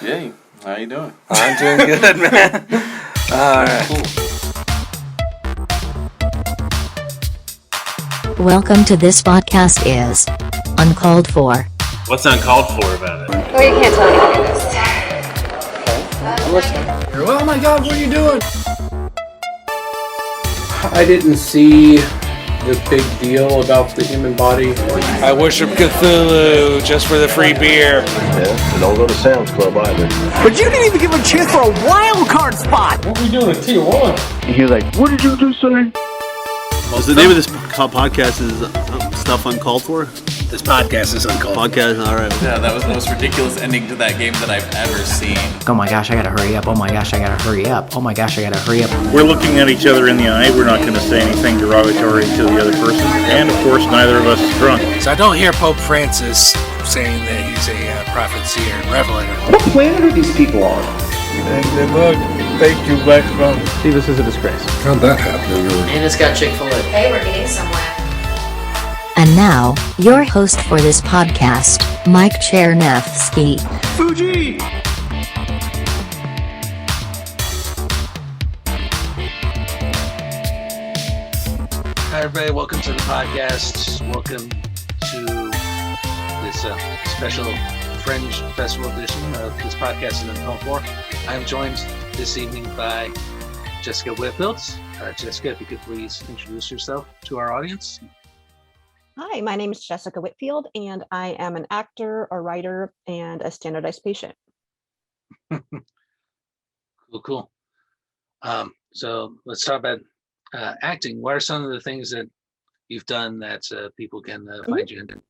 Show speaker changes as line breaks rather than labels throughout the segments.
Yay. How you doing?
I'm doing good, man. All right.
Cool.
Welcome to this podcast is Uncalled For.
What's uncalled for about it?
Oh, you can't tell anybody this.
I'm listening.
Oh my God, what are you doing? I didn't see the big deal about the human body.
I worship Cthulhu just for the free beer.
Yeah, don't go to Sam's Club either.
But you didn't even give a chance for a wild card spot!
What are we doing at Tijuana?
He's like, what did you just say?
Well, the name of this podcast is Stuff Uncalled For?
This podcast is uncalled for.
Podcast, all right.
Yeah, that was the most ridiculous ending to that game that I've ever seen.
Oh my gosh, I gotta hurry up. Oh my gosh, I gotta hurry up. Oh my gosh, I gotta hurry up.
We're looking at each other in the eye. We're not going to say anything derogatory to the other person. And, of course, neither of us is drunk.
So I don't hear Pope Francis saying that he's a prophet, seer, and revelator.
What planet are these people on?
And look, thank you, Black Rum.
See, this is a disgrace.
How'd that happen?
And it's got Chick-fil-A. Hey, we're getting somewhere.
And now, your host for this podcast, Mike Chernevsky.
Fuji!
Hi, everybody. Welcome to the podcast. Welcome to this special Fringe Festival edition of this podcast in Uncalled For. I am joined this evening by Jessica Whitfield. Jessica, if you could please introduce yourself to our audience.
Hi, my name is Jessica Whitfield, and I am an actor, a writer, and a standardized patient.
Cool. So let's talk about acting. What are some of the things that you've done that people can find you in?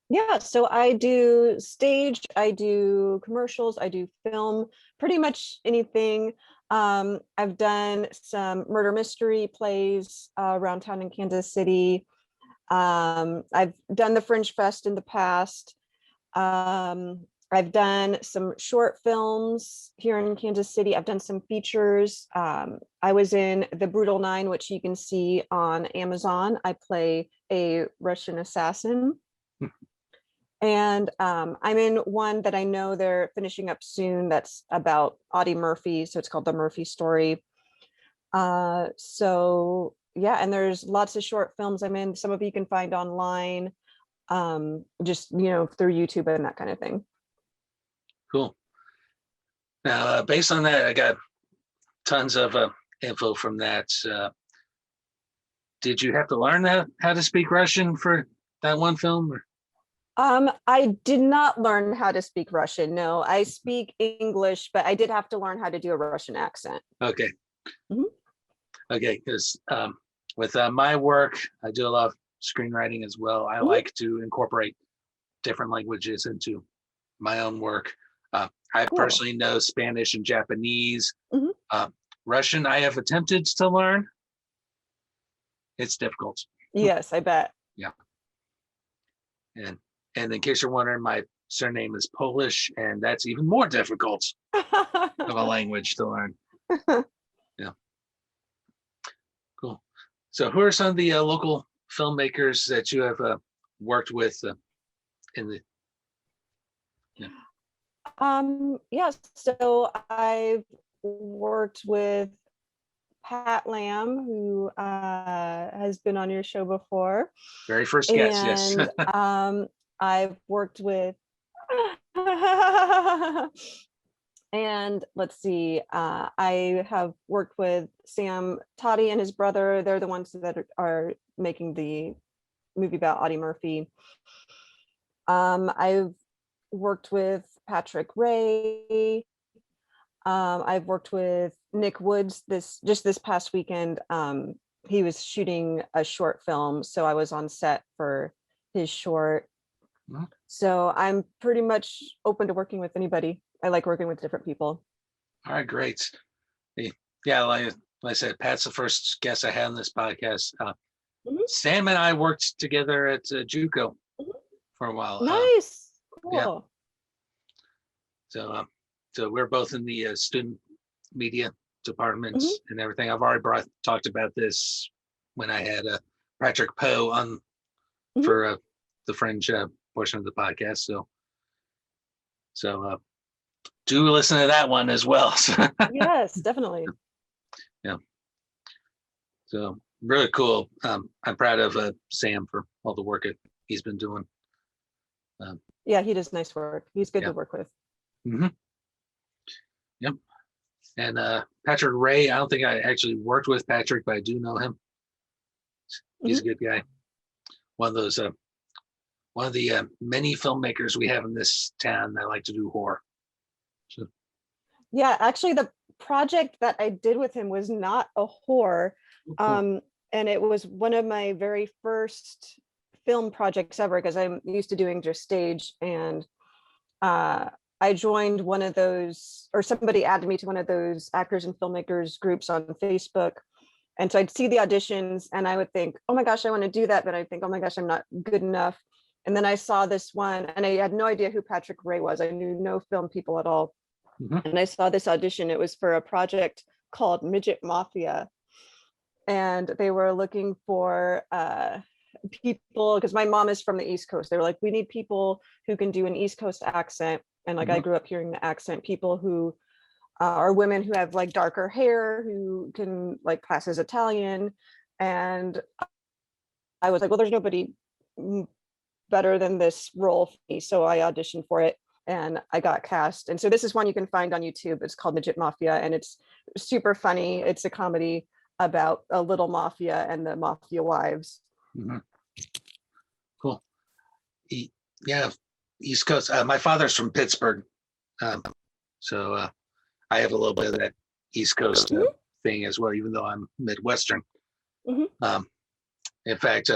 Yeah, so I do stage, I do commercials, I do film, pretty much anything. I've done some murder mystery plays around town in Kansas City. I've done the Fringe Fest in the past. I've done some short films here in Kansas City. I've done some features. I was in The Brutal Nine, which you can see on Amazon. I play a Russian assassin. And I'm in one that I know they're finishing up soon that's about Audie Murphy. So it's called The Murphy Story. So yeah, and there's lots of short films I'm in. Some of you can find online, just, through YouTube and that kind of thing.
Cool. Now, based on that, I got tons of info from that. Did you have to learn how to speak Russian for that one film? Or?
I did not learn how to speak Russian. No, I speak English, but I did have to learn how to do a Russian accent.
Okay.
Mm-hmm.
Okay, because with my work, I do a lot of screenwriting as well. I like to incorporate different languages into my own work. I personally know Spanish and Japanese. Russian, I have attempted to learn. It's difficult.
Yes, I bet.
Yeah. And in case you're wondering, my surname is Polish, and that's even more difficult of a language to learn. Yeah. Cool. So who are some of the local filmmakers that you have worked with in the...
Yes, so I've worked with Pat Lamb, who has been on your show before.
Very first guest, yes.
I've worked with, and let's see, I have worked with Sam Toddy and his brother. They're the ones that are making the movie about Audie Murphy. I've worked with Patrick Ray. I've worked with Nick Woods this past weekend. He was shooting a short film, so I was on set for his short. So I'm pretty much open to working with anybody. I like working with different people.
All right, great. Yeah, like I said, Pat's the first guest I had on this podcast. Sam and I worked together at JUCO for a while.
Nice. Cool.
Yeah. So we're both in the student media department and everything. I've already talked about this when I had Patrick Poe on for the Fringe portion of the podcast. So So do listen to that one as well.
Yes, definitely.
Yeah. So really cool. I'm proud of Sam for all the work he's been doing.
Yeah, he does nice work. He's good to work with.
Mm-hmm. Yep. And Patrick Ray, I don't think I actually worked with Patrick, but I do know him. He's a good guy. One of those, one of the many filmmakers we have in this town that like to do horror. So.
Yeah, actually, the project that I did with him was not a horror, and it was one of my very first film projects ever, because I'm used to doing just stage, and I joined one of those, or somebody added me to one of those actors and filmmakers groups on Facebook. And so I'd see the auditions and I would think, oh my gosh, I want to do that. But I think, oh my gosh, I'm not good enough. And then I saw this one and I had no idea who Patrick Ray was. I knew no film people at all. And I saw this audition. It was for a project called Thejit Mafia. And they were looking for people, because my mom is from the East Coast. They were like, we need people who can do an East Coast accent. And like I grew up hearing the accent, people who are women who have like darker hair, who can like pass as Italian. And I was like, well, there's nobody better than this role for me. So I auditioned for it and I got cast. And so this is one you can find on YouTube. It's called Thejit Mafia and it's super funny. It's a comedy about a little mafia and the mafia wives.
Cool. Yeah, East Coast. My father's from Pittsburgh. So I have a little bit of that East Coast thing as well, even though I'm Midwestern. In fact,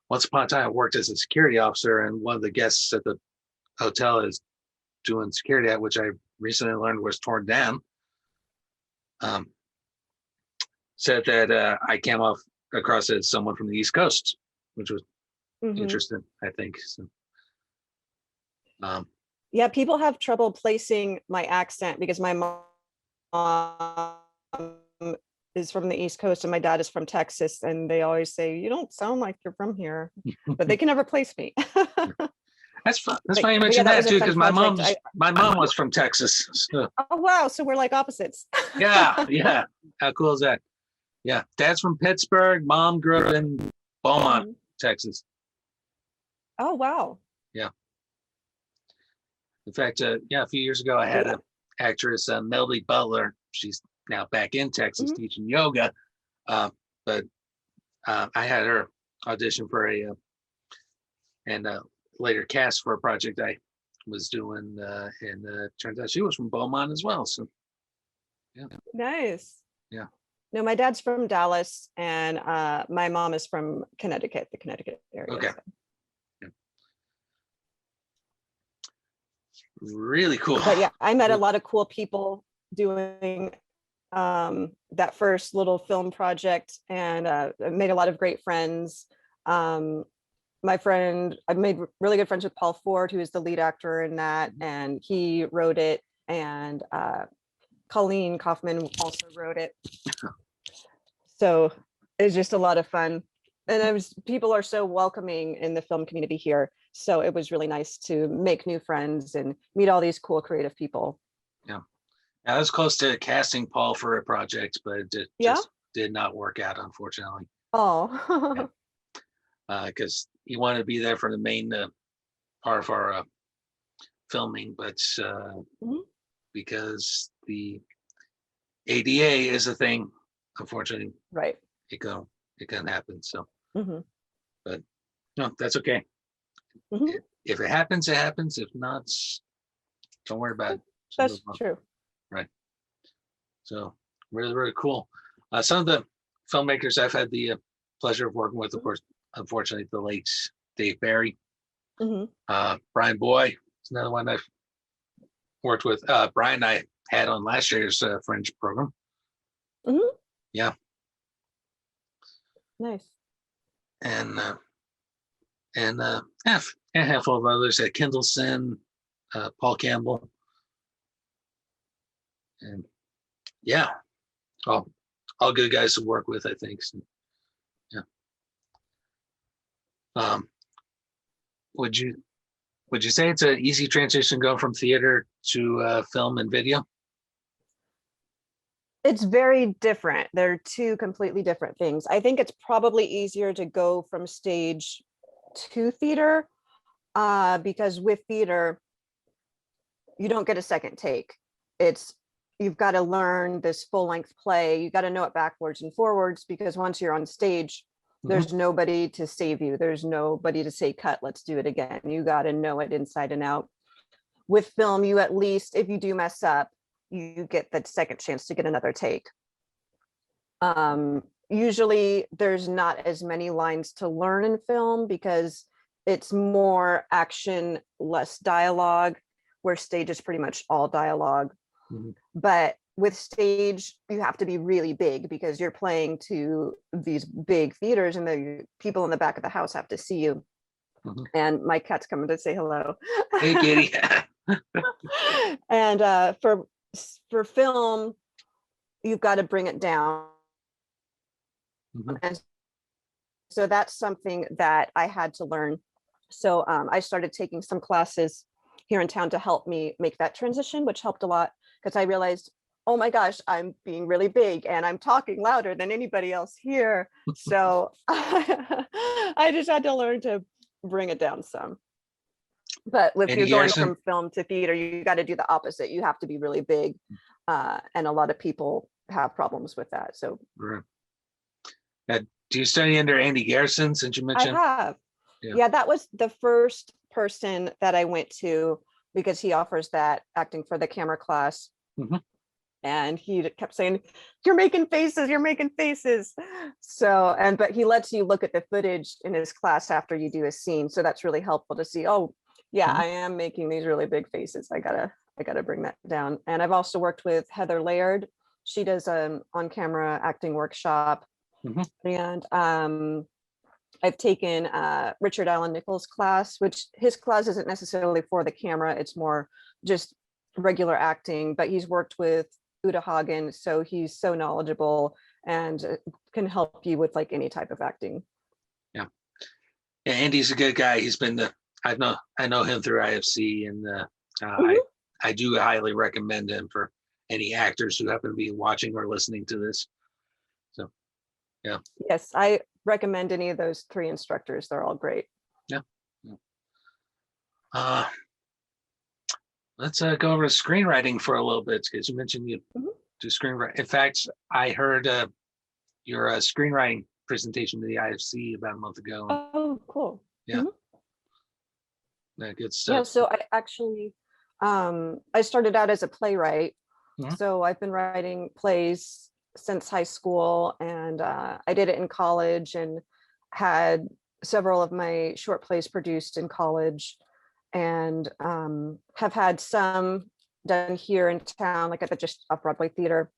once upon a time, I worked as a security officer, and one of the guests at the hotel is doing security at, which I recently learned was torn down. Said that I came across as someone from the East Coast, which was interesting, I think. So,
yeah, people have trouble placing my accent because my mom is from the East Coast and my dad is from Texas, and they always say, you don't sound like you're from here, but they can never place me.
That's fun. That's funny you mentioned that too, because my mom was from Texas. So.
Oh wow, so we're like opposites.
Yeah. How cool is that? Yeah, dad's from Pittsburgh. Mom grew up in Beaumont, Texas.
Oh wow.
Yeah. In fact, a few years ago, I had an actress, Melody Butler. She's now back in Texas teaching yoga, but I had her audition for and later cast for a project I was doing, and turns out she was from Beaumont as well. So, yeah.
Nice.
Yeah.
No, my dad's from Dallas, and my mom is from Connecticut, the Connecticut area.
Okay. Really cool.
But yeah, I met a lot of cool people doing that first little film project, and I made a lot of great friends. I've made really good friends with Paul Ford, who is the lead actor in that, and he wrote it, and Colleen Kaufman also wrote it. So it's just a lot of fun. And people are so welcoming in the film community here. So it was really nice to make new friends and meet all these cool creative people.
Yeah. I was close to casting Paul for a project, but it just did not work out, unfortunately.
Oh.
Because he wanted to be there for the main part of our filming, but because the ADA is a thing, unfortunately,
right,
it couldn't happen. So, but no, that's okay. If it happens, it happens. If not, don't worry about it.
That's true.
Right. So really, really cool. Some of the filmmakers I've had the pleasure of working with, of course, unfortunately, the late Dave Barry, Brian Boy is another one I've worked with. Brian I had on last year's Fringe program. Yeah.
Nice.
And a handful of others at Kindleson, Paul Campbell, and yeah, all good guys to work with, I think. So, yeah. Would you Would you say it's an easy transition going from theater to film and video?
It's very different. They're two completely different things. I think it's probably easier to go from stage to theater because with theater, you don't get a second take. You've got to learn this full length play. You got to know it backwards and forwards because once you're on stage, there's nobody to save you. There's nobody to say, cut, let's do it again. You got to know it inside and out. With film, you at least, if you do mess up, you get that second chance to get another take. Usually there's not as many lines to learn in film because it's more action, less dialogue, where stage is pretty much all dialogue. But with stage, you have to be really big because you're playing to these big theaters and the people in the back of the house have to see you. And my cat's coming to say hello.
Hey, kitty.
And for film, you've got to bring it down. And so that's something that I had to learn. So I started taking some classes here in town to help me make that transition, which helped a lot because I realized, oh my gosh, I'm being really big and I'm talking louder than anybody else here. So I just had to learn to bring it down some. But if you're going from film to theater, you got to do the opposite. You have to be really big. And a lot of people have problems with that. So
do you study under Andy Garrison, since you mentioned?
I have. Yeah, that was the first person that I went to because he offers that acting for the camera class. And he kept saying, you're making faces, you're making faces. So, but he lets you look at the footage in his class after you do a scene. So that's really helpful to see, oh yeah, I am making these really big faces. I gotta bring that down. And I've also worked with Heather Laird. She does an on-camera acting workshop. And I've taken Richard Allen Nichols' class, which his class isn't necessarily for the camera. It's more just regular acting, but he's worked with Uta Hagen, so he's so knowledgeable and can help you with like any type of acting.
Yeah, Andy's a good guy. He's been I know him through IFC, and I do highly recommend him for any actors who happen to be watching or listening to this. So, yeah.
Yes, I recommend any of those three instructors. They're all great.
Yeah. Let's go over to screenwriting for a little bit, because you mentioned you do screenwriting. In fact, I heard your screenwriting presentation to the IFC about a month ago.
Oh, cool.
Yeah. Good stuff.
Yeah, so I actually, I started out as a playwright. So I've been writing plays since high school, and I did it in college and had several of my short plays produced in college, and have had some done here in town, like at the just off-Broadway Theater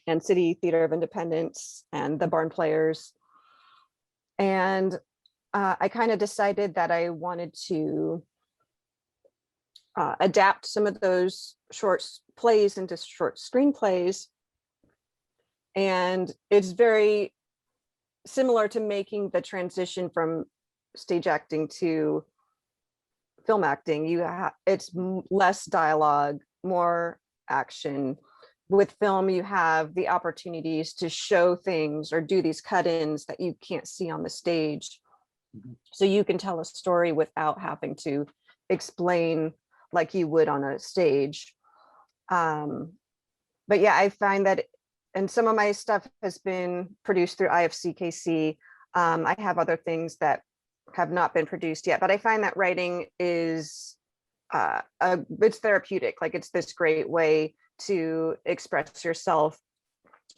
and City Theater of Independence and the Barn Players. And I kind of decided that I wanted to adapt some of those short plays into short screenplays. And it's very similar to making the transition from stage acting to film acting. It's less dialogue, more action. With film, you have the opportunities to show things or do these cut-ins that you can't see on the stage. So you can tell a story without having to explain like you would on a stage. But yeah, I find that, and some of my stuff has been produced through IFCKC. I have other things that have not been produced yet, but I find that writing is, it's therapeutic. Like, it's this great way to express yourself.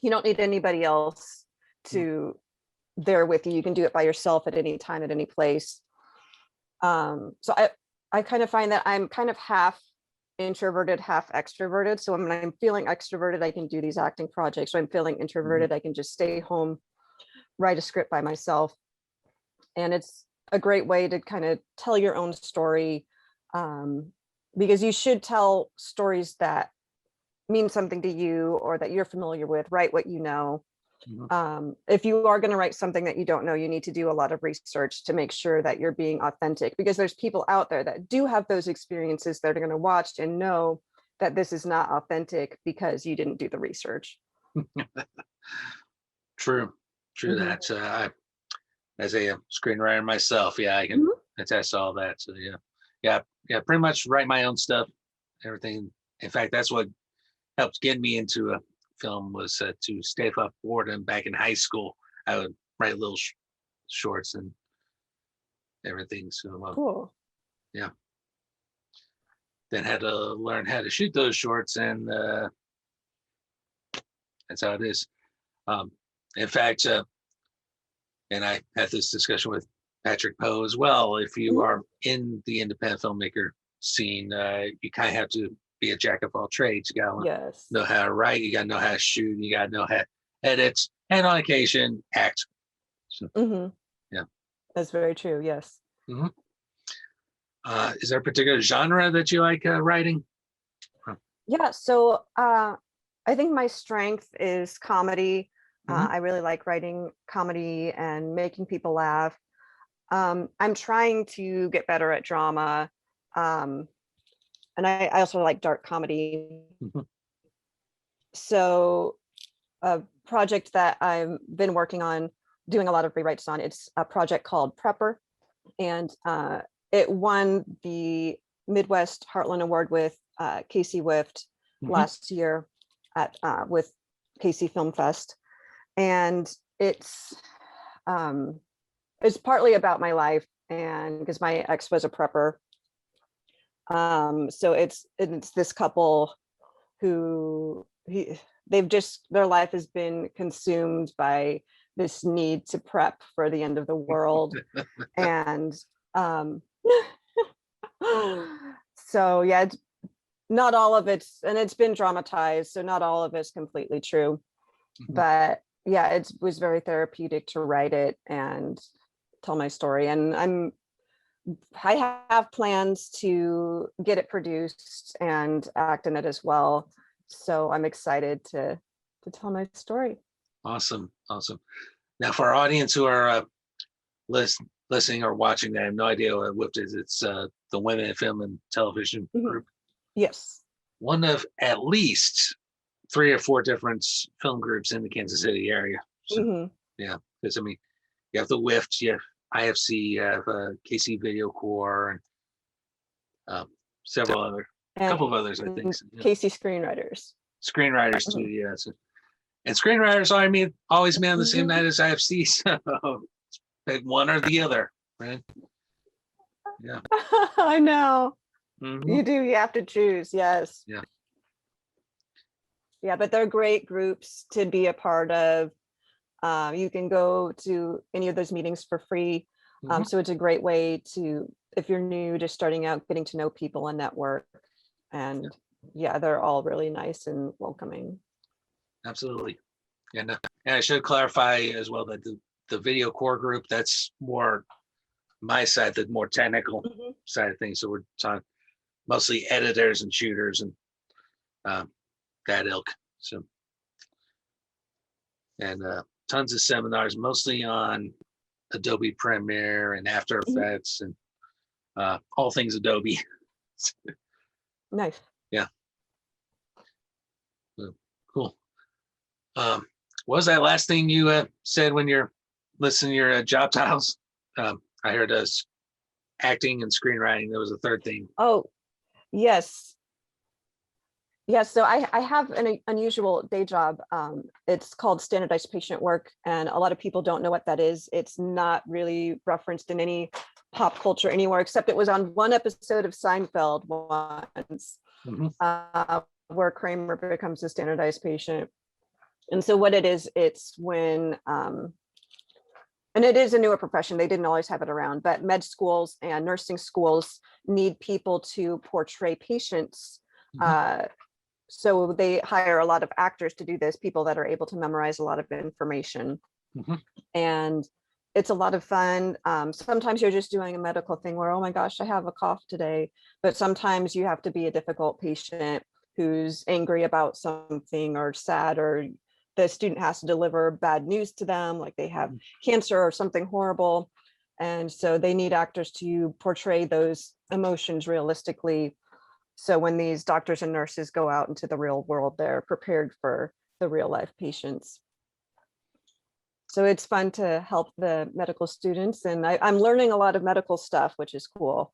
You don't need anybody else to there with you. You can do it by yourself at any time, at any place. So I kind of find that I'm kind of half introverted, half extroverted. So when I'm feeling extroverted, I can do these acting projects. When I'm feeling introverted, I can just stay home, write a script by myself. And it's a great way to kind of tell your own story, because you should tell stories that mean something to you or that you're familiar with. Write what you know. If you are going to write something that you don't know, you need to do a lot of research to make sure that you're being authentic, because there's people out there that do have those experiences that are going to watch and know that this is not authentic because you didn't do the research.
True. That as a screenwriter myself, I can attest to all that. So yeah, pretty much write my own stuff, everything. In fact, that's what helped get me into a film, was to stay off boredom. Back in high school, I would write little shorts and everything. So
Cool.
Yeah. Then had to learn how to shoot those shorts, and that's how it is. In fact, and I had this discussion with Patrick Poe as well. If you are in the independent filmmaker scene, you kind of have to be a jack of all trades. You gotta know how to write, you gotta know how to shoot, you gotta know how to edit, and on occasion act. So, yeah,
that's very true. Yes.
Is there a particular genre that you like writing?
Yeah, so I think my strength is comedy. I really like writing comedy and making people laugh. I'm trying to get better at drama. And I also like dark comedy. So a project that I've been working on, doing a lot of rewrites on, it's a project called Prepper. And it won the Midwest Heartland Award with Casey Wift last year at with KC Film Fest. And it's partly about my life, and because my ex was a prepper. So it's this couple who their life has been consumed by this need to prep for the end of the world. And so yeah, not all of it's been dramatized, so not all of it's completely true. But yeah, it was very therapeutic to write it and tell my story. And I have plans to get it produced and act in it as well. So I'm excited to tell my story.
Awesome. Now, for our audience who are listening or watching, they have no idea what WIFT is. It's the Women in Film and Television Group.
Yes.
One of at least 3 or 4 different film groups in the Kansas City area. So, yeah, because I mean, you have the WIFT, you have IFC, you have KC Video Corps, and several other, a couple of others, I think. So, yeah.
KC Screenwriters
too, yeah. So, and screenwriters, always meet on the same night as IFC, so pick one or the other, right? Yeah.
I know. You do. You have to choose. Yes.
Yeah.
Yeah, but they're great groups to be a part of. You can go to any of those meetings for free. So it's a great way to, if you're new, just starting out, getting to know people and network. And yeah, they're all really nice and welcoming.
Absolutely. And I should clarify as well that the Video Core group, that's more my side, the more technical side of things. So we're talking mostly editors and shooters and that ilk. So, and tons of seminars, mostly on Adobe Premiere and After Effects and all things Adobe.
Nice.
Yeah. So, cool. What was that last thing you said when you're listing your job titles? I heard acting and screenwriting. There was a third thing.
Oh, yes. Yes, so I have an unusual day job. It's called standardized patient work, and a lot of people don't know what that is. It's not really referenced in any pop culture anywhere, except it was on one episode of Seinfeld once, where Kramer becomes a standardized patient. And so what it is, it's when, and it is a newer profession, they didn't always have it around, but med schools and nursing schools need people to portray patients. So they hire a lot of actors to do this, people that are able to memorize a lot of information. And it's a lot of fun. Sometimes you're just doing a medical thing where, oh my gosh, I have a cough today. But sometimes you have to be a difficult patient who's angry about something or sad, or the student has to deliver bad news to them, like they have cancer or something horrible. And so they need actors to portray those emotions realistically. So when these doctors and nurses go out into the real world, they're prepared for the real life patients. So it's fun to help the medical students, and I'm learning a lot of medical stuff, which is cool.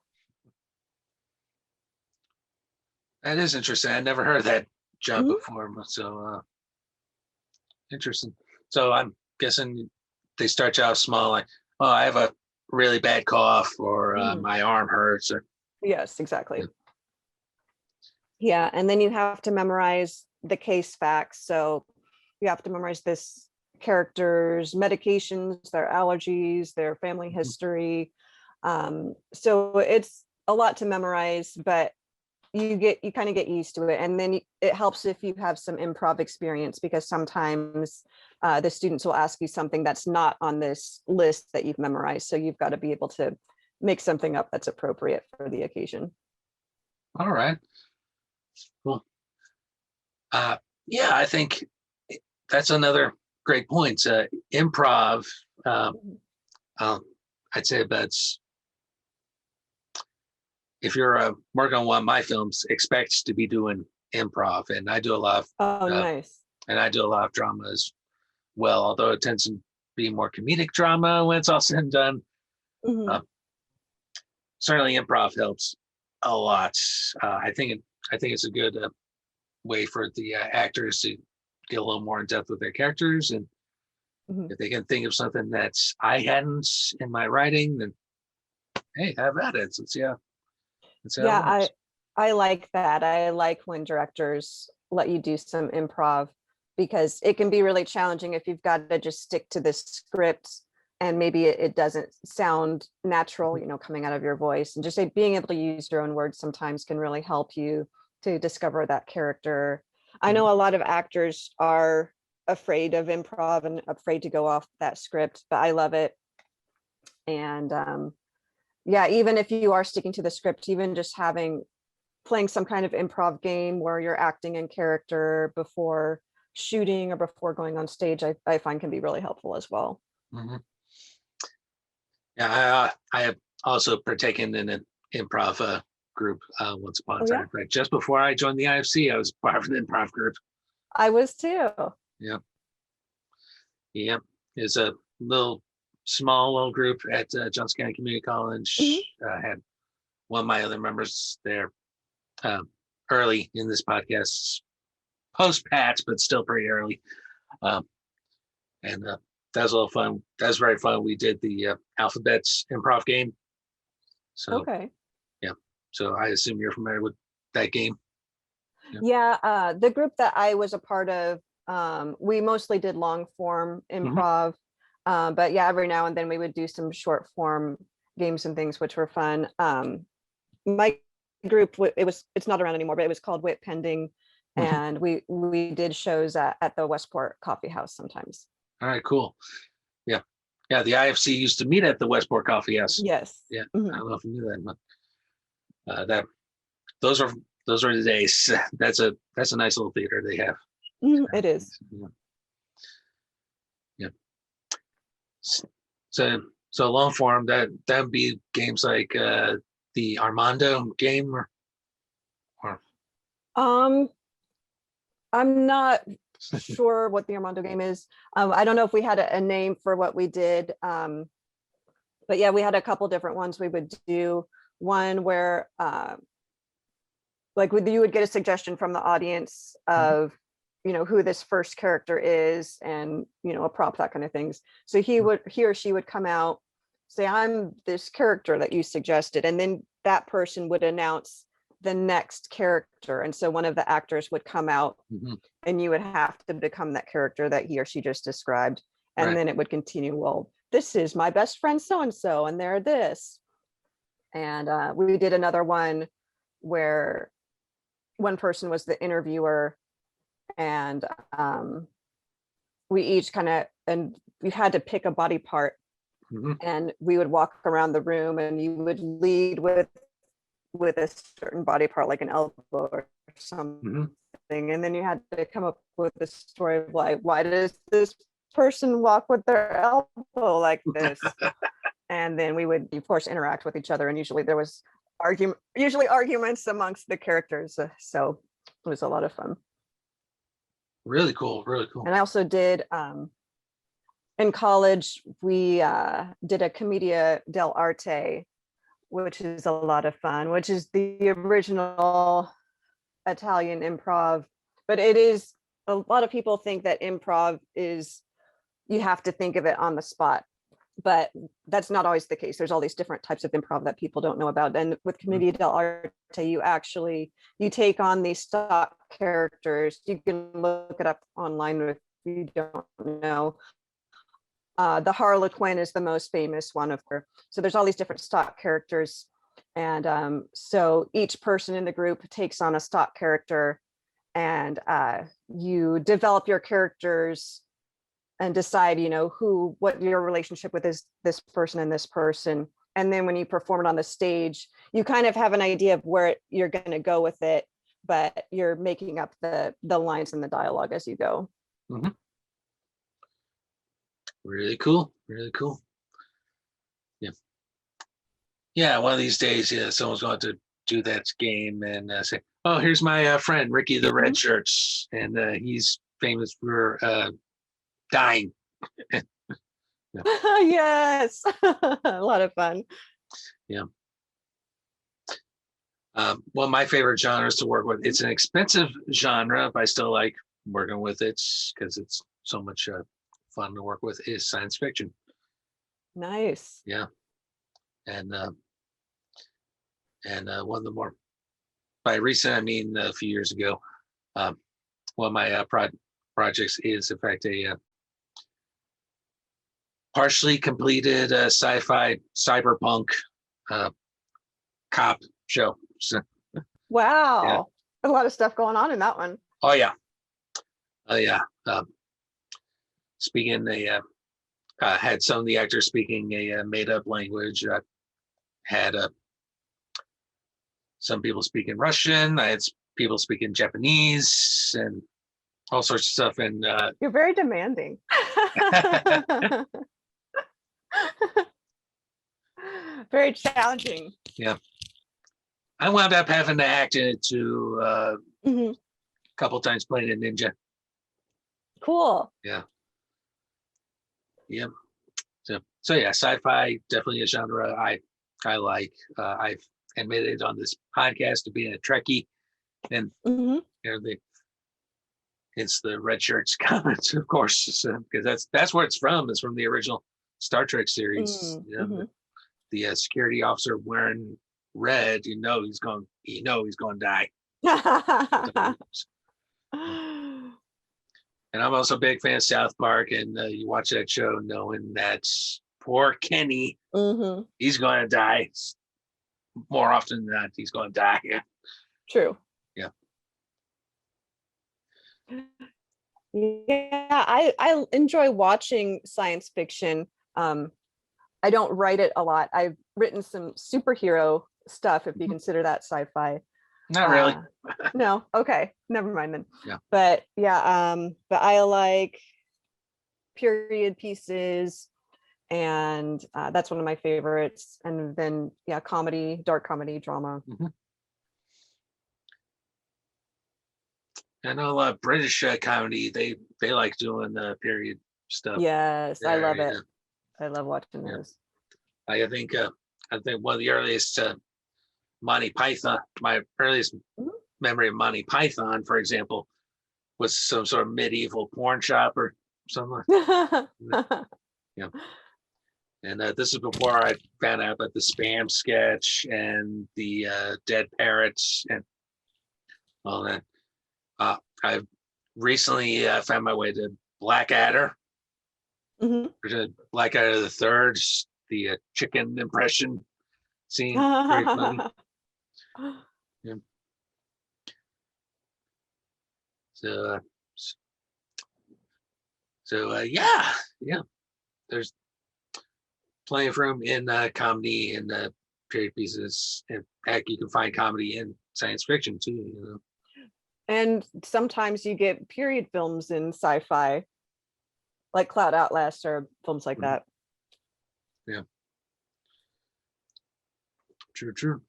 That is interesting. I never heard that job before. So interesting. So I'm guessing they start you off small, like, oh, I have a really bad cough, or my arm hurts, or
yes, exactly. Yeah, and then you have to memorize the case facts. So you have to memorize this characters, medications, their allergies, their family history. So it's a lot to memorize, but you kind of get used to it. And then it helps if you have some improv experience, because sometimes the students will ask you something that's not on this list that you've memorized. So you've got to be able to make something up that's appropriate for the occasion.
all right, cool. Yeah, I think that's another great point. Improv, I'd say that's, if you're working on one of my films, expects to be doing improv, and I do a lot of
nice.
And I do a lot of drama as well, although it tends to be more comedic drama when it's all said and done. Certainly improv helps a lot. I think it's a good way for the actors to get a little more in depth with their characters, and if they can think of something that I hadn't in my writing, then hey, have at it. Let's see how
I like that. I like when directors let you do some improv, because it can be really challenging if you've got to just stick to this script and maybe it doesn't sound natural, coming out of your voice, and just being able to use your own words sometimes can really help you to discover that character. I know a lot of actors are afraid of improv and afraid to go off that script, but I love it. And yeah, even if you are sticking to the script, even just playing some kind of improv game where you're acting in character before shooting or before going on stage, I find can be really helpful as well.
Yeah, I have also partaken in an improv group once upon a time. Right, just before I joined the IFC, I was part of an improv group.
I was too.
Yeah. It's a small little group at Johnson County Community College. Had one of my other members there early in this podcast, post Pats, but still pretty early. And that was a little fun. That was very fun. We did the alphabets improv game. So so I assume you're familiar with that game.
The group that I was a part of, we mostly did long form improv, but every now and then we would do some short form games and things, which were fun. My group, it's not around anymore, but it was called Wit Pending, and we did shows at the Westport Coffee House sometimes.
All right, cool. Yeah, the IFC used to meet at the Westport Coffee House.
Yes.
I don't know if you knew that, but those are the days. That's a nice little theater they have.
It is.
So long form, that'd be games like the Armando game, or
I'm not sure what the Armando game is. I don't know if we had a name for what we did, but we had a couple different ones. We would do one where you would get a suggestion from the audience of who this first character is, and a prop, that kind of things. So he or she would come out, say, I'm this character that you suggested, and then that person would announce the next character, and so one of the actors would come out, and you would have to become that character that he or she just described, and then it would continue. Well, this is my best friend so and so, and they're this. And we did another one where one person was the interviewer, and we each and we had to pick a body part, and we would walk around the room, and you would lead with a certain body part, like an elbow or something, and then you had to come up with the story of like, why does this person walk with their elbow like this? And then we would, of course, interact with each other, and usually there was arguments amongst the characters. So it was a lot of fun.
Really cool, really cool.
And I also did in college, we did a commedia dell'arte, which is a lot of fun, which is the original Italian improv. But it is, a lot of people think that improv is, you have to think of it on the spot, but that's not always the case. There's all these different types of improv that people don't know about. And with commedia dell'arte, you take on these stock characters. You can look it up online if you don't know. The Harlequin is the most famous one of her. So there's all these different stock characters. And so each person in the group takes on a stock character, and you develop your characters and decide, what your relationship with is this person and this person. And then when you perform it on the stage, you kind of have an idea of where you're going to go with it, but you're making up the lines and the dialogue as you go.
Mm-hmm. Really cool, really cool. Yeah, one of these days, someone's going to do that game and say, oh, here's my friend Ricky the Red Shirts, and he's famous for dying.
Yes. A lot of fun.
Yeah. Well, my favorite genres to work with, it's an expensive genre, but I still like working with it because it's so much fun to work with, is science fiction.
Nice.
Yeah. And one of the more, by recent, I mean a few years ago, one of my projects is, in fact, a partially completed sci-fi cyberpunk cop show. So,
wow. Yeah. A lot of stuff going on in that one.
Oh yeah. Speaking had some of the actors speaking a made-up language. I had some people speaking Russian. I had people speaking Japanese and all sorts of stuff. And
you're very demanding. Very challenging.
Yeah. I wound up having to act in it too a couple times, playing a ninja.
Cool.
Yeah. Yeah. So yeah, sci-fi, definitely a genre I like. I've admitted on this podcast to being a Trekkie, and it's the red shirts comments, of course, because that's where it's from. It's from the original Star Trek series. The security officer wearing red, he's going to die. And I'm also a big fan of South Park, and you watch that show knowing that poor Kenny, he's going to die. More often than not, he's going to die.
True.
Yeah.
Yeah, I enjoy watching science fiction. I don't write it a lot. I've written some superhero stuff, if you consider that sci-fi.
Not really.
No. Okay. Never mind then.
Yeah.
But yeah, but I like period pieces, and that's one of my favorites. And then comedy, dark comedy, drama.
I know a lot of British comedy. They like doing period stuff.
Yes, I love it. I love watching those.
I think one of the earliest Monty Python, my earliest memory of Monty Python, for example, was some sort of medieval porn shop or something. Yeah. And this is before I found out about the Spam sketch and the dead parrots and all that. I've recently found my way to Blackadder. Blackadder the Third, the chicken impression scene. Very funny. Yeah. So yeah. There's plenty of room in comedy and period pieces. And heck, you can find comedy in science fiction too.
And sometimes you get period films in sci-fi, like Cloud Atlas or films like that.
Yeah. True.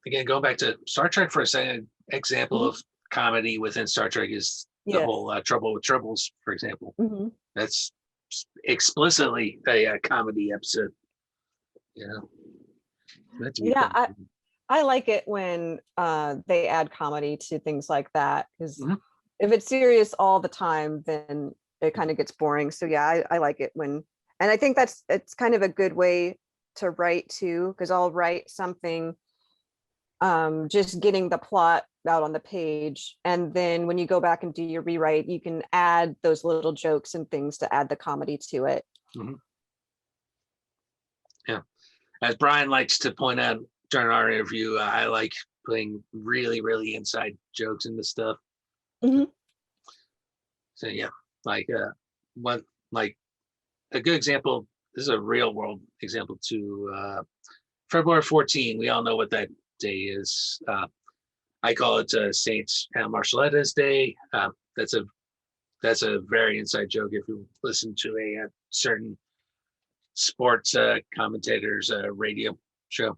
Again, going back to Star Trek for a second, example of comedy within Star Trek is the whole Trouble with Tribbles, for example. That's explicitly a comedy episode.
Yeah, I like it when they add comedy to things like that, because if it's serious all the time, then it kind of gets boring. So yeah, I like it when, and I think it's kind of a good way to write too, because I'll write something just getting the plot out on the page, and then when you go back and do your rewrite, you can add those little jokes and things to add the comedy to it.
Yeah, as Brian likes to point out during our interview, I like putting really inside jokes into stuff. So yeah, like one, like a good example, this is a real world example too. February 14, we all know what that day is. I call it Saint Marcelletta's Day. That's a very inside joke if you listen to a certain sports commentators radio show.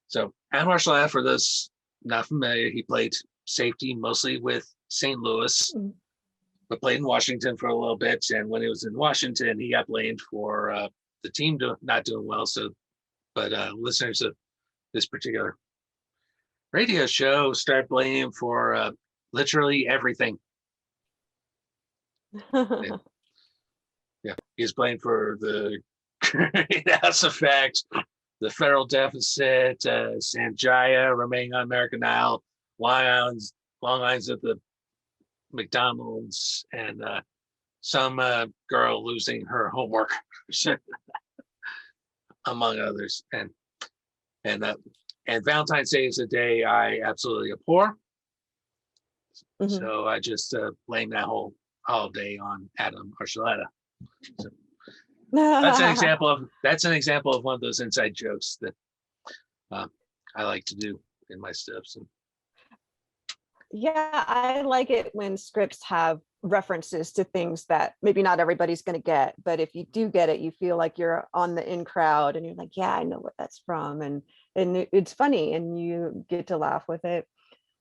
So Anne Marcelletta, for those not familiar, he played safety mostly with St. Louis, but played in Washington for a little bit. And when he was in Washington, he got blamed for the team not doing well. So, but listeners of this particular radio show start blaming him for literally everything. Yeah, he's blamed for the greenhouse effect, the federal deficit, Sanjaya remaining on American Isle, long lines at the McDonald's, and some girl losing her homework, among others. And Valentine's Day is a day I absolutely abhor. So I just blame that whole holiday on Adam Archuleta. So that's an example of one of those inside jokes that I like to do in my stuff. So.
Yeah, I like it when scripts have references to things that maybe not everybody's going to get, but if you do get it, you feel like you're on the in crowd and you're like, yeah, I know what that's from, and it's funny and you get to laugh with it.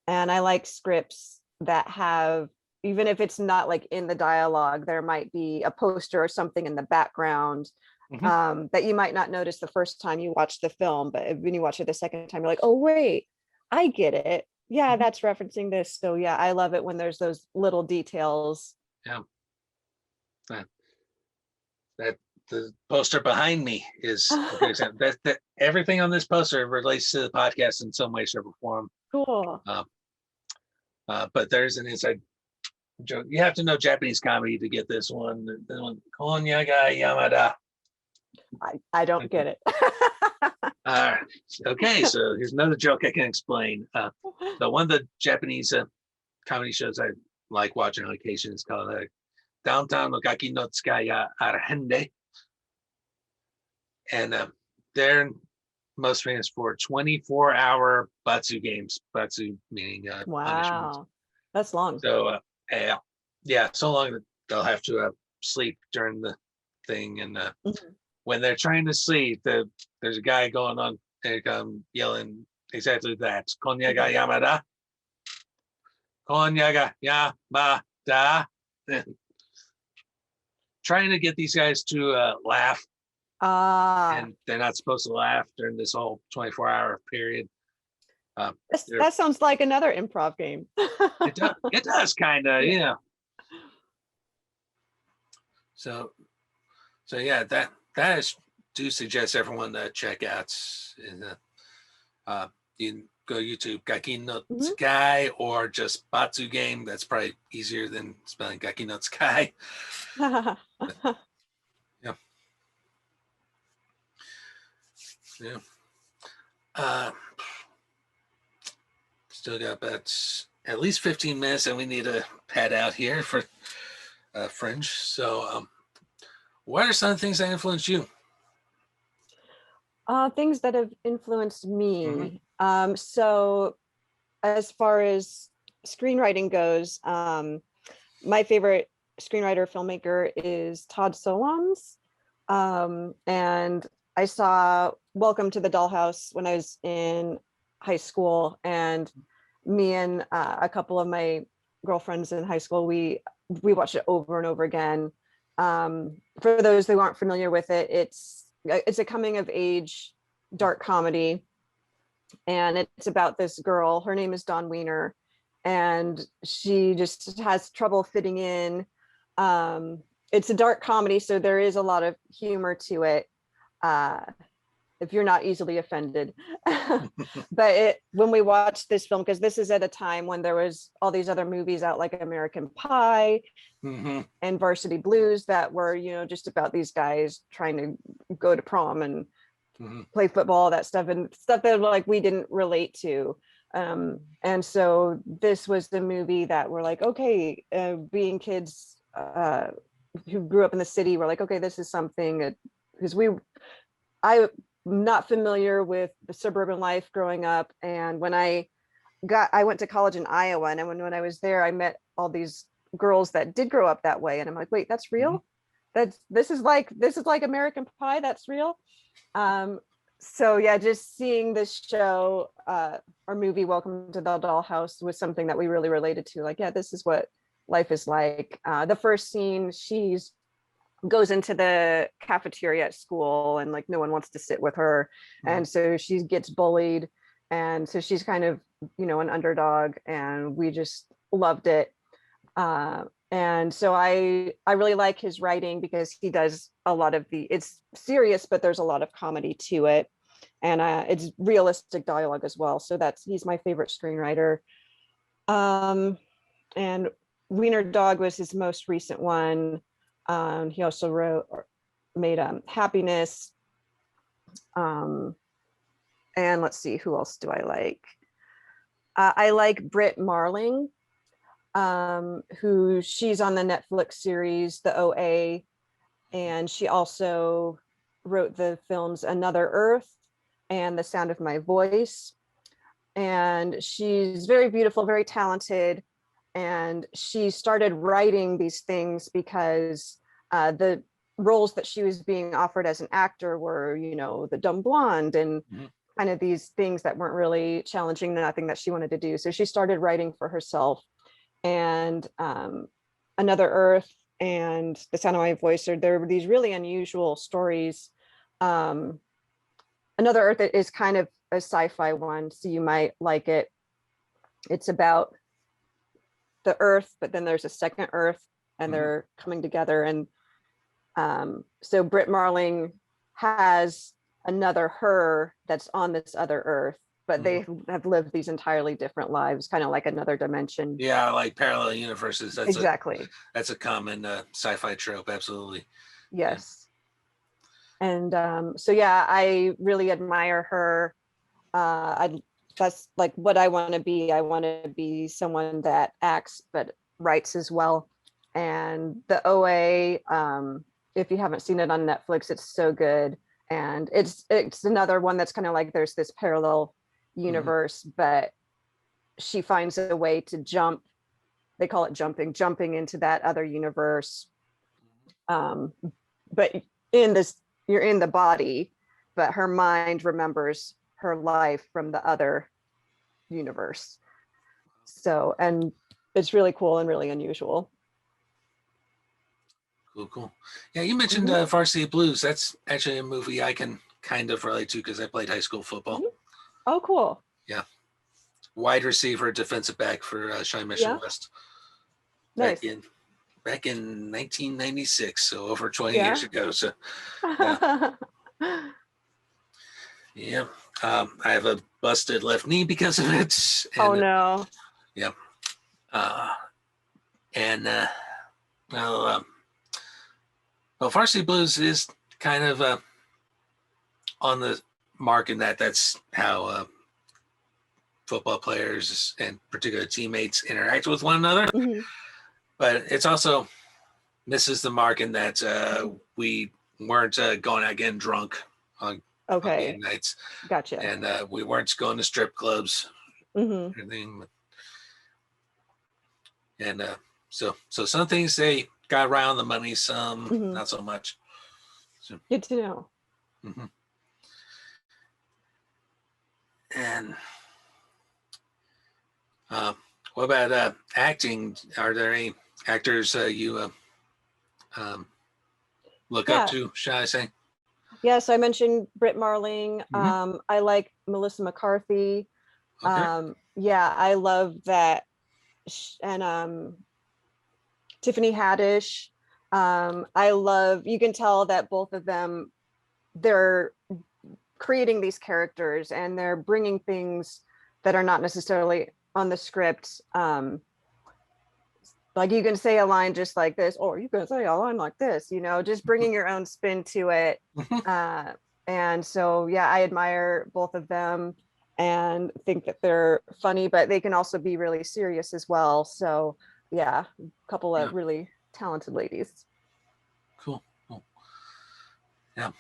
And I like scripts that have, even if it's not like in the dialogue, there might be a poster or something in the background that you might not notice the first time you watch the film, but when you watch it the second time, you're like, oh wait, I get it. Yeah, that's referencing this. So yeah, I love it when there's those little details.
Yeah. That the poster behind me is a good example. That everything on this poster relates to the podcast in some way, shape, or form.
Cool.
But there's an inside joke. You have to know Japanese comedy to get this one. The one, Konyaga Yamada.
I don't get it.
Okay, so here's another joke I can explain. The one of the Japanese comedy shows I like watching on occasion is called Downtown no Gaki no Tsukaya Arahende. And they're most famous for 24-hour Batsu games. Batsu meaning
wow, that's long.
So yeah, so long that they'll have to sleep during the thing. And when they're trying to sleep, there's a guy going on and yelling exactly that. Konyaga Yamada. Konyaga Yamada. Trying to get these guys to laugh. And they're not supposed to laugh during this whole 24-hour period.
That sounds like another improv game.
It does kind of, yeah. So yeah, that is, do suggest everyone to check out. You can go YouTube Gaki no Tsukai or just Batsu game. That's probably easier than spelling Gaki no Tsukai. Yeah. Still got about at least 15 minutes, and we need to pad out here for Fringe. So, what are some of the things that influenced you?
Things that have influenced me. So as far as screenwriting goes, my favorite screenwriter filmmaker is Todd Solondz. And I saw Welcome to the Dollhouse when I was in high school, and me and a couple of my girlfriends in high school, we watched it over and over again. For those who aren't familiar with it, it's a coming of age dark comedy, and it's about this girl. Her name is Dawn Wiener, and she just has trouble fitting in. It's a dark comedy, so there is a lot of humor to it. If you're not easily offended. But when we watched this film, because this is at a time when there was all these other movies out like American Pie and Varsity Blues that were, just about these guys trying to go to prom and play football, that stuff, and stuff that like we didn't relate to. And so this was the movie that we're like, okay, being kids who grew up in the city, we're like, okay, this is something, because I'm not familiar with the suburban life growing up. And when I went to college in Iowa, and when I was there, I met all these girls that did grow up that way. And I'm like, wait, that's real? This is like American Pie, that's real. So yeah, just seeing this show, our movie, Welcome to the Dollhouse, was something that we really related to. Like, yeah, this is what life is like. The first scene, she's goes into the cafeteria at school, and like no one wants to sit with her, and so she gets bullied, and so she's kind of an underdog, and we just loved it. And so I really like his writing, because he does a lot of it's serious, but there's a lot of comedy to it, and it's realistic dialogue as well. So he's my favorite screenwriter. And Wiener Dog was his most recent one. He also made Happiness. And let's see, who else do I like? I like Britt Marling, she's on the Netflix series, The OA. And she also wrote the films Another Earth and The Sound of My Voice. And she's very beautiful, very talented. And she started writing these things because the roles that she was being offered as an actor were, the dumb blonde and kind of these things that weren't really challenging, nothing that she wanted to do. So she started writing for herself. And Another Earth and The Sound of My Voice, there were these really unusual stories. Another Earth is kind of a sci-fi one, so you might like it. It's about the Earth, but then there's a second Earth, and they're coming together. And so Britt Marling has another her that's on this other Earth, but they have lived these entirely different lives, kind of like another dimension.
Yeah, like parallel universes. That's
exactly.
That's a common sci-fi trope. Absolutely.
Yes. And so yeah, I really admire her. That's like what I want to be. I want to be someone that acts but writes as well. And the OA, if you haven't seen it on Netflix, it's so good. And it's another one that's kind of like there's this parallel universe, but she finds a way to jump. They call it jumping into that other universe. But in this, you're in the body, but her mind remembers her life from the other universe. So, and it's really cool and really unusual.
Cool. Yeah, you mentioned Varsity Blues. That's actually a movie I can kind of relate to because I played high school football.
Oh, cool.
Yeah. Wide receiver, defensive back for Shine Mission West.
Nice.
Back in 1996, so over 20 years ago. So, yeah. I have a busted left knee because of it. And,
oh no.
Yeah. Well, Varsity Blues is kind of on the mark in that's how football players and particular teammates interact with one another. But it's also misses the mark in that we weren't going out getting drunk on game nights.
Gotcha.
And we weren't going to strip clubs. everything. And so some things they got right on the money, some not so much. So,
good to know.
And what about acting? Are there any actors you look up to, shall I say?
Yeah, so I mentioned Britt Marling. I like Melissa McCarthy.
Okay.
Yeah, I love that. And Tiffany Haddish. I love, you can tell that both of them, they're creating these characters and they're bringing things that are not necessarily on the script. Like you can say a line just like this, or you can say a line like this, you know, just bringing your own spin to it. And so, yeah, I admire both of them and think that they're funny, but they can also be really serious as well. So yeah, a couple of really talented ladies.
Cool. Yeah.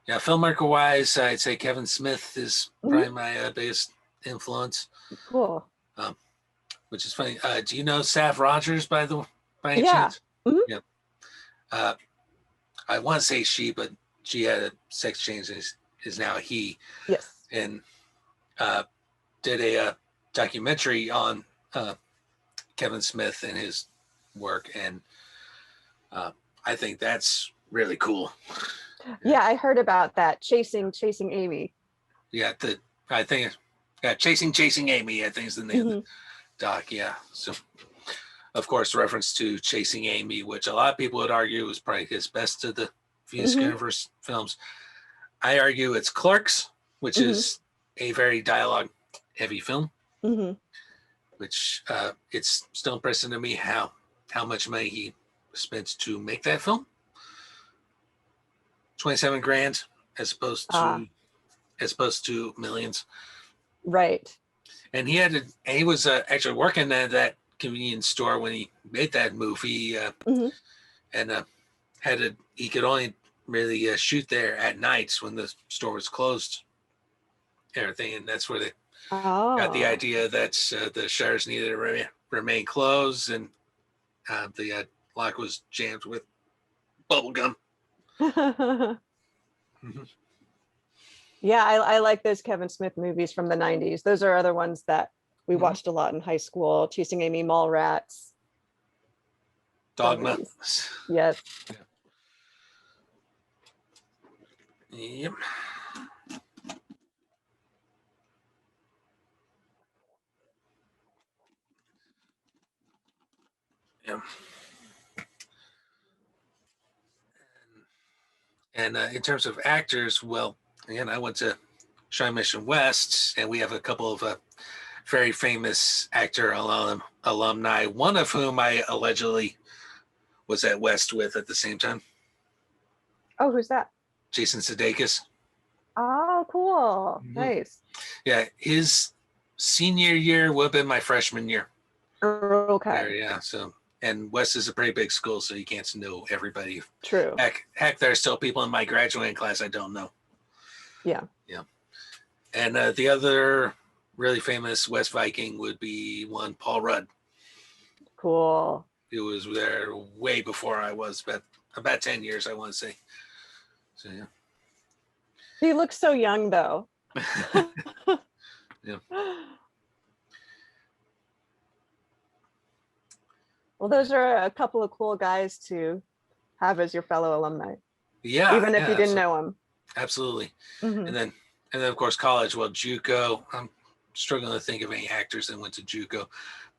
Filmmaker wise, I'd say Kevin Smith is probably my biggest influence.
Cool.
Which is funny. Do you know Sav Rogers by any chance? Yeah. I want to say she, but she had a sex change and is now a he.
Yes.
And did a documentary on Kevin Smith and his work, and I think that's really cool.
Yeah, I heard about that. Chasing Amy.
Yeah, Chasing Amy, I think is the name of the doc. Yeah. So, of course, reference to Chasing Amy, which a lot of people would argue was probably his best of the Venus Universe films. I argue it's Clerks, which is a very dialogue-heavy film, which it's still impressive to me how much money he spent to make that film. 27 grand as opposed to millions. Right. And he was actually working at that convenience store when he made that movie, and he could only really shoot there at nights when the store was closed, everything, and that's where they got the idea that the shutters needed to remain closed, and the lock was jammed with bubble gum.
Yeah, I like those Kevin Smith movies from the 90s. Those are other ones that we watched a lot in high school. Chasing Amy, Mallrats.
Dogma.
Yes.
Yep. Yep. And in terms of actors, well, again, I went to Shawnee Mission West, and we have a couple of very famous actor alumni, one of whom I allegedly was at West with at the same time.
Oh, who's that?
Jason Sudeikis.
Oh, cool. Nice.
Yeah, his senior year would have been my freshman year.
Okay.
Yeah, so, and West is a pretty big school, so you can't know everybody.
True.
Heck, there are still people in my graduating class I don't know.
Yeah.
Yeah. And the other really famous West Viking would be one Paul Rudd.
Cool.
He was there way before I was, but about 10 years, I want to say. So, yeah.
He looks so young, though.
Yeah.
Well, those are a couple of cool guys to have as your fellow alumni.
Yeah.
Even if you didn't know them.
Absolutely. And then of course college. Well, JUCO. I'm struggling to think of any actors that went to JUCO,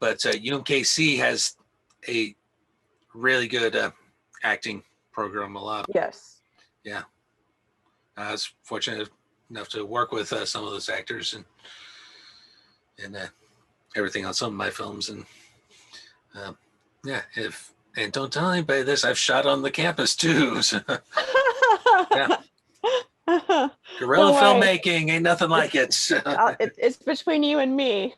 but UMKC has a really good acting program. A lot.
Yes.
Yeah. I was fortunate enough to work with some of those actors and everything on some of my films, and and don't tell anybody this, I've shot on the campus too. So, yeah. Guerrilla filmmaking ain't nothing like it.
It's between you and me.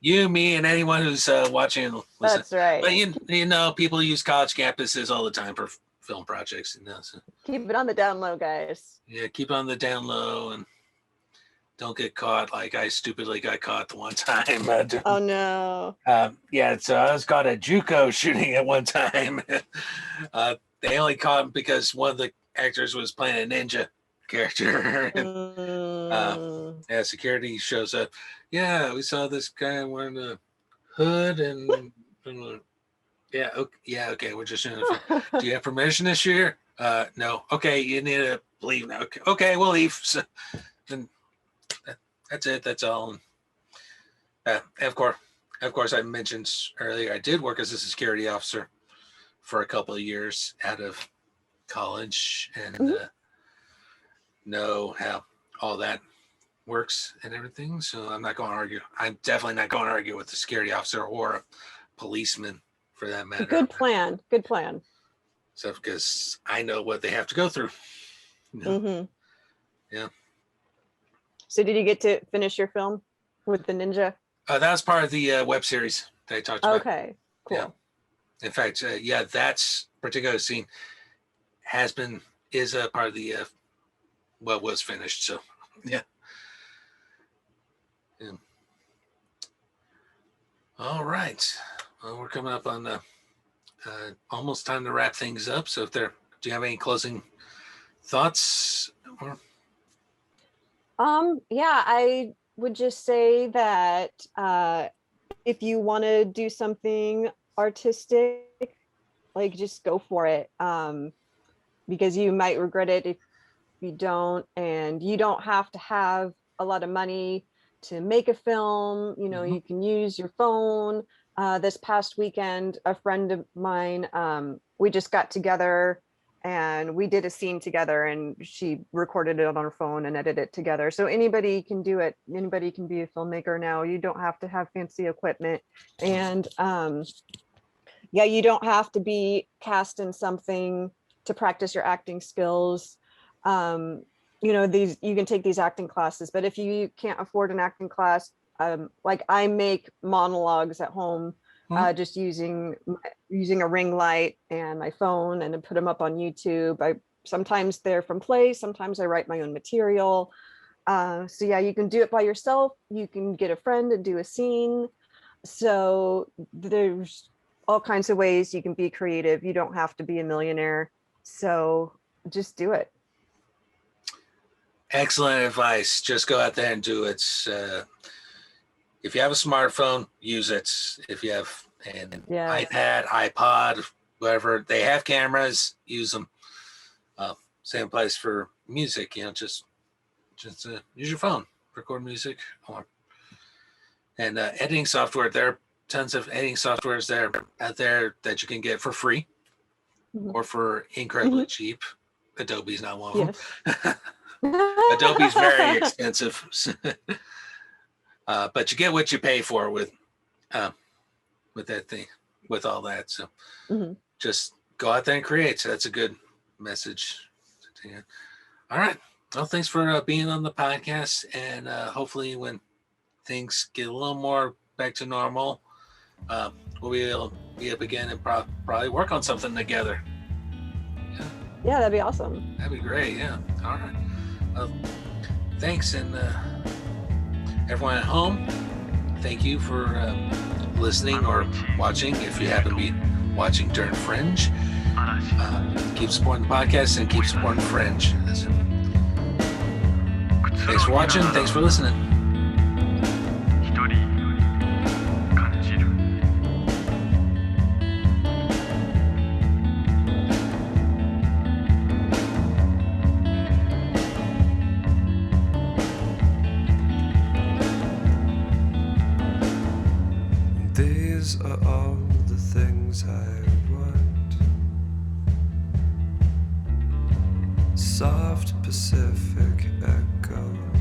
You, me, and anyone who's watching and listening.
That's right.
But people use college campuses all the time for film projects. So.
Keep it on the down low, guys.
Yeah, keep it on the down low, and don't get caught like I stupidly got caught the one time.
Oh no.
Yeah, so I was caught at JUCO shooting at one time. They only caught him because one of the actors was playing a ninja character. Yeah, security shows up. Yeah, we saw this guy wearing a hood and yeah, okay. We're just doing it. Do you have permission to shoot here? No. Okay, you need to leave now. Okay, we'll leave. So, then that's it. That's all. Of course, I mentioned earlier I did work as a security officer for a couple of years out of college and know how all that works and everything. So I'm not going to argue. I'm definitely not going to argue with the security officer or a policeman for that matter.
Good plan. Good plan.
So because I know what they have to go through. Yeah.
So did you get to finish your film with the ninja?
That was part of the web series that I talked about.
Okay, cool.
Yeah. In fact, that's particular scene is a part of the what was finished. So yeah. All right. Well, we're coming up on almost time to wrap things up. So do you have any closing thoughts?
Yeah, I would just say that if you want to do something artistic, like just go for it. Because you might regret it if you don't, and you don't have to have a lot of money to make a film. You know, you can use your phone. This past weekend, a friend of mine, we just got together and we did a scene together, and she recorded it on her phone and edited it together. So anybody can do it. Anybody can be a filmmaker now. You don't have to have fancy equipment. And yeah, you don't have to be cast in something to practice your acting skills. You know, you can take these acting classes, but if you can't afford an acting class, like I make monologues at home, just using a ring light and my phone, and then put them up on YouTube. Sometimes they're from plays, sometimes I write my own material. So yeah, you can do it by yourself. You can get a friend and do a scene. So there's all kinds of ways you can be creative. You don't have to be a millionaire. So just do it.
Excellent advice. Just go out there and do it. If you have a smartphone, use it. If you have an iPad, iPod, whatever, they have cameras, use them. Same place for music, you know, just use your phone, record music. And editing software, there are tons of editing softwares out there that you can get for free or for incredibly cheap. Adobe's not one of them. Adobe's very expensive. But you get what you pay for with that thing, with all that. So just go out there and create. So that's a good message. All right. Well, thanks for being on the podcast. And hopefully when things get a little more back to normal, we'll be able to be up again and probably work on something together.
Yeah, that'd be awesome.
That'd be great. Yeah. All right. Thanks. And everyone at home, thank you for listening or watching. If you happen to be watching during Fringe, keep supporting the podcast and keep supporting Fringe. Thanks for watching. Thanks for listening.
These are all the things I want. Soft Pacific echo.